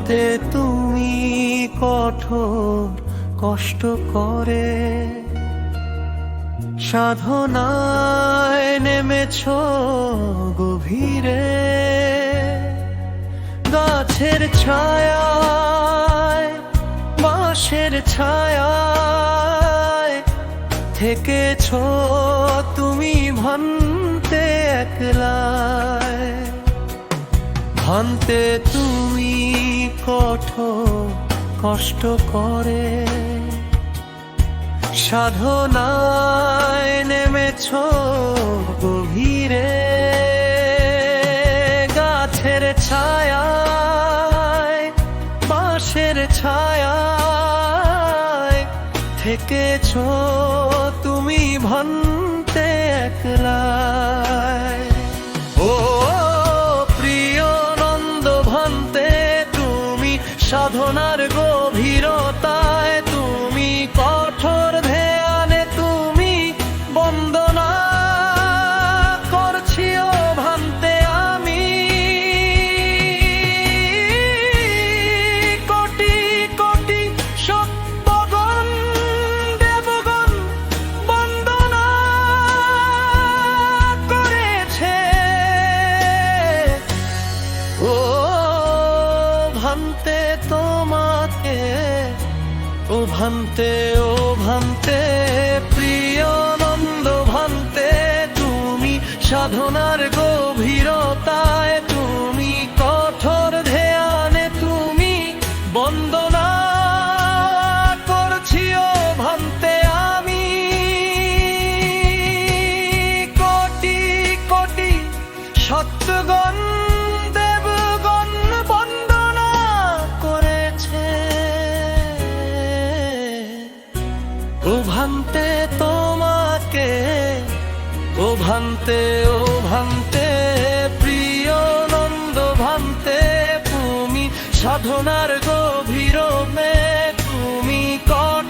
ভান্তে তুমি কঠোর কষ্ট করে সাধনায় নেমেছ গভীরে, গাছের ছায়ায় বাঁশের ছায়ায় থেকেছ তুমি ভান্তে একলায়। ভান্তে তুমি কঠোর কষ্ট করে সাধনায় নেমেছ গভীরে, গাছের ছায়ায় বাঁশের ছায়ায় থেকেছ তুমি ভান্তে একলায়। ও প্রিয় নন্দ ভান্তে তুমি সাধনার গভীরতায়, তুমি কঠোর ধ্যানে তুমি বন্দনা করছি ও ভান্তে আমি। কোটি কোটি সত্যগণ দেবগণ বন্দনা করেছে। ও ভান্তে তোমাকে, ও ভান্তে, ও ভান্তে প্রিয় নন্দ ভান্তে তুমি সাধনার গভীরতায়, তুমি কঠোর ধ্যানে তুমি বন্দনা করছি ও ভান্তে আমি। কোটি কোটি সত্যগণ দেবগণ বন্দনা করেছে। ও ভান্তে তোমাকে, ও ভান্তে, ও ভান্তে প্রিয় নন্দ ভান্তে তুমি সাধনার গভীরমে তুমি কঠোর